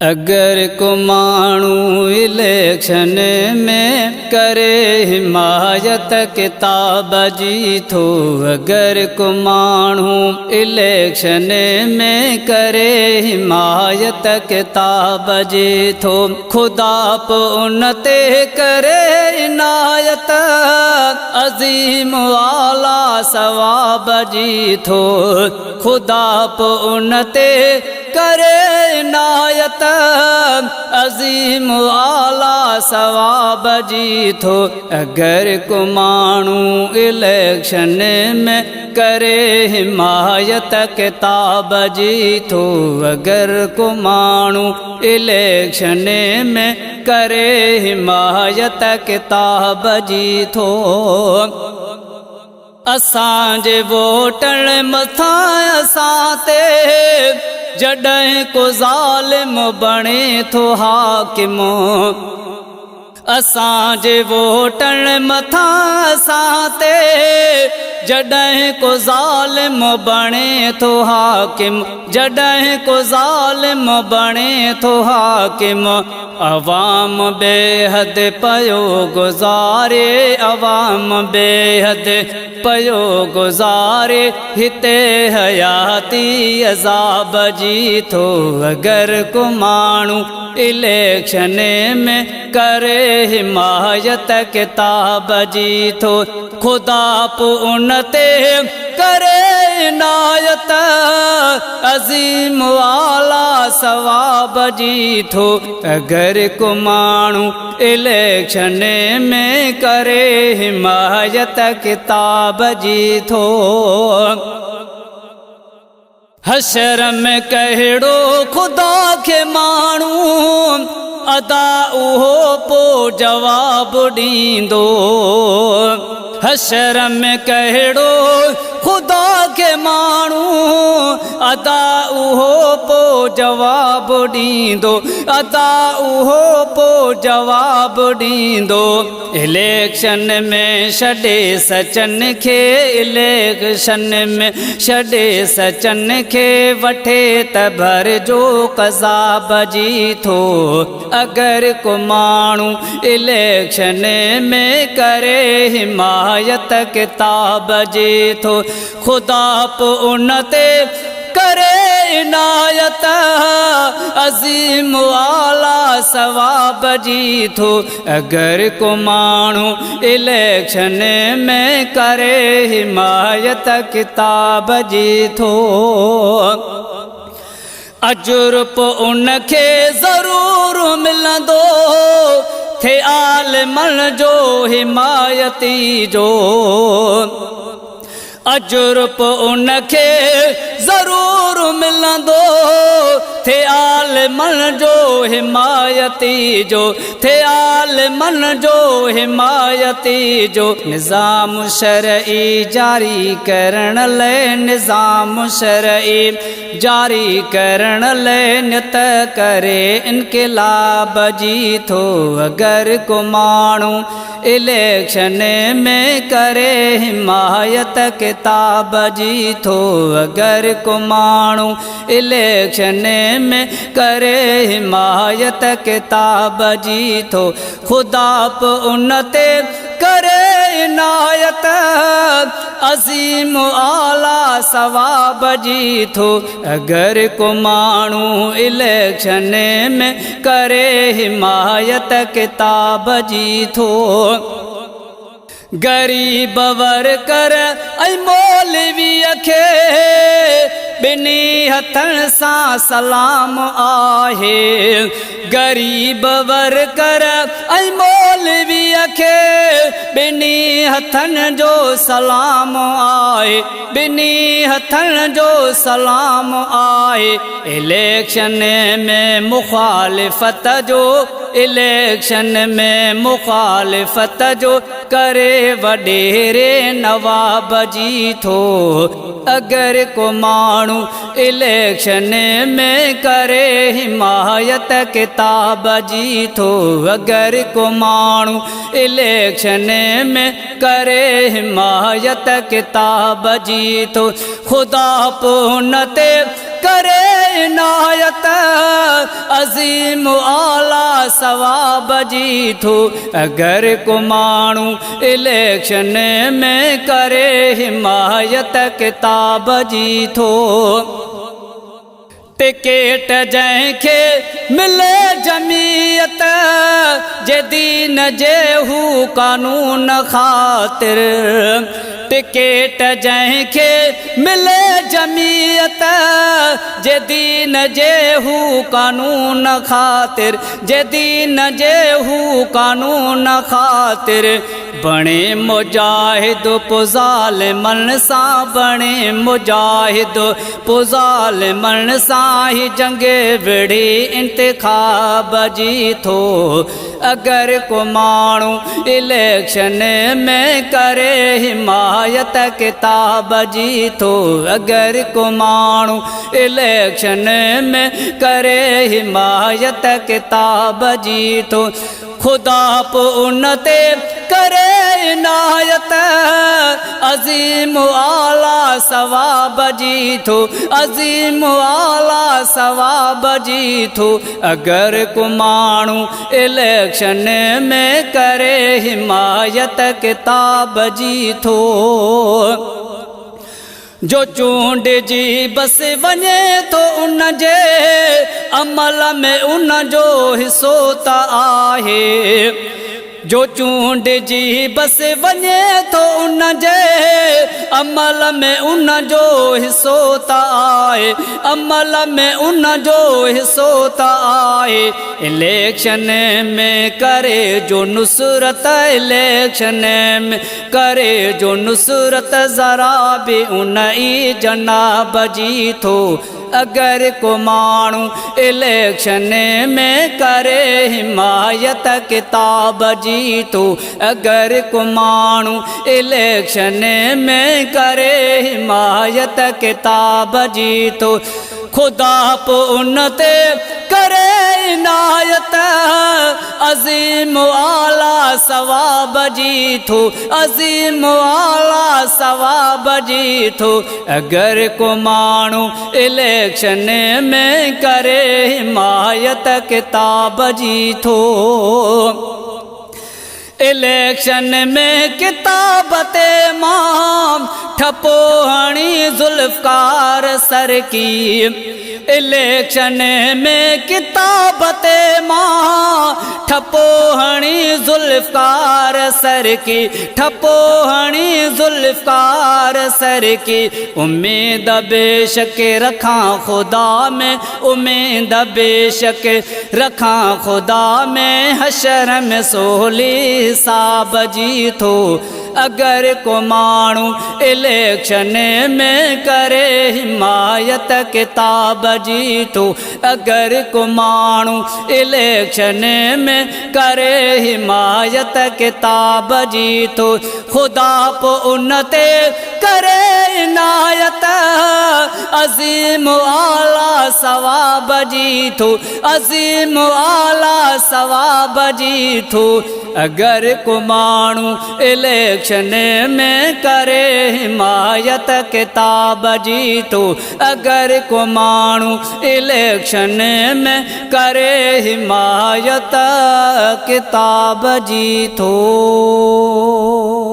अगर को माण्हू इलेक्शन में करे हिमायत किताब जी थो। अगर को माण्हू इलेक्शन में करे हिमायत किताब जी थो। खुदा पो उन ते करे इनायत अज़ीम आला सवाब जी थो। खुदा पो उन ते करे इनायत अज़ीम आला सवाब जी थो। अगर को माण्हू इलेक्शन में करे हिमायत किताब जी थो। अगर को माण्हू इलेक्शन में करे हिमायत किताब जी थो। असांजे वोटण मथां असां ते जॾहिं को ज़ालिम बणे थो हाकिम। असांजे वोटण मथां असां ते जॾहिं को ज़ालिम बणे थो हाकिम। जॾहिं को ज़ालिम बणे थो हाकिम। अवाम बेहद पयो गुज़ारे। अवाम बेहद पयो गुज़ारे हिते हयाती अज़ाब जी थो। अगर को माण्हू इलेक्शन में करे हिमायत किताब जी थो। खुदा पो उन ते करे इनायत अज़ीम आला सवाब जी थो। अगर को माण्हू इलेक्शन में करे हिमायत किताब जी थो। हशर में कहिड़ो खुदा खे माण्हू अदा उहो पो जवाब ॾींदो। हशर में कहिड़ो खुदा के माण्हू अदा उहो पो जवाब ॾींदो। अदा उहो पो जवाब ॾींदो। इलेक्शन में छॾे सचन खे। इलेक्शन में छॾे सचन खे वठे त भर जो कज़ाब जी थो। अगर को माण्हू इलेक्शन में करे हिमायत किताब जी थो। खुदा पो उन ते करे इनायत अज़ीम आला सवाब जी थो। अगर को माण्हू इलेक्शन में करे हिमायत किताब जी थो। अजुर पो उन खे ज़रूर मिलंदो थे आलिमन जो हिमायती जो। अजुर पो उन खे ज़रूर मिलंदो थे आलिमन जो हिमायती जो। थे आलिमन जो हिमायती जो। निज़ाम शरई जारी करण लाइ। निज़ाम शरई जारी करण लाइ नित करे इनक़िलाब जी थो। अगर को माण्हू इलेक्शन में करे हिमायत किताब जी थो। अगर को माण्हू इलेक्शन में करे हिमायत किताब जी थो। खुदा पो उन ते करे इनायत अज़ीम आला सवाब जी थो। अगर को माण्हू इलेक्शन में करे हिमायत किताब जी थो। गरीब वर्कर ऐं मौलवीअ खे ॿिन्ही हथनि सां सलाम आहे। गरीब वर्कर ऐं मौलवीअ खे ॿिन्ही हथनि जो सलाम आहे। ॿिन्ही हथनि जो सलाम आहे। इलेक्शन में मुखालिफ़त जो। इलेक्शन में मुखालिफ़त जो करे वॾेरे नवाब जी थो। अगर को माण्हू इलेक्शन में करे हिमायत किताब जी थो। अगर को माण्हू इलेक्शन में करे हिमायत किताब जी थो। खुदा पो उन ते करे इनायत अजीम आला सवाब जी थो। अगर को माण्हू इलेक्शन में करे हिमायत किताब जी थो। टिकेट जंहिंखे मिले जमीयत जे दीन जे हू कानून ख़ातिर। टिकेट जंहिंखे मिले जमीयत जे दीन जे हू कानून ख़ातिर। जे दीन जे हू कानून ख़ातिर। बणे मुजाहिद पुज़ालिमन सां बणे मुजाहिद पुज़ालिमन सां ही जंगे विड़ी इंतखाब जी थो। अगर को माण्हू इलेक्शन में करे हिमायत किताब जी थो। अगर को माण्हू इलेक्शन में करे हिमायत किताब जी थो। खुदा पो उन ते करे इनायत अजीम आला सवाब जी थो। अजीम आला सवाब जी थो। अगर को माण्हू इलेक्शन में करे हिमायत किताब जी थो। जो चूंड जी बस वञे तो उन जे अमल में उन जो हिस्सो त आहे। जो चूंड जी बस वञे तो उन जे अमल में उन जो हिस्सो त आहे। अमल में उन जो हिस्सो त आहे। इलेक्शन में करे जो नुसरत इलेक्शन में करे जो नुसरत ज़रा भी उन ई जनाब जी थो। अगर को माण्हू इलेक्शन में करे हिमायत किताब जी थो। अगर को माण्हू इलेक्शन में करे हिमायत किताब जी थो। खुदा पो उन ते करे इनायत अजीम आला सवाब जी थो। अजीम आला सवाब जी थो। अगर को माण्हू इलेक्शन में करे हिमायत किताब जी थो। इलेक्शन में किताब ते मां ठपो हणी ज़ुल्फ़कार सर की। इलेक्शन में किताब ते मां ठपो हणी ज़ुल्फ़कार सर की। ठपो हणी ज़ुल्फ़कार सर की। उम्मीद बेशक रखां खुदा में। उम्मीद बेशक रखां खुदा में। हशर में सोहली हिसाब जी थो। अगर को माण्हू इलेक्शन में करे हिमायत किताब जी थो। अगर को माण्हू इलेक्शन में करे हिमायत किताब जी थो। खुदा पो उन ते करे इनायत अजीम आला सवाब जी थो। अजीम आला सवाब जी थो। अगर को माण्हू इलेक्शन में करे हिमायत किताब जी थो। अगर को माण्हू इलेक्शन में करे हिमायत किताब जी थो।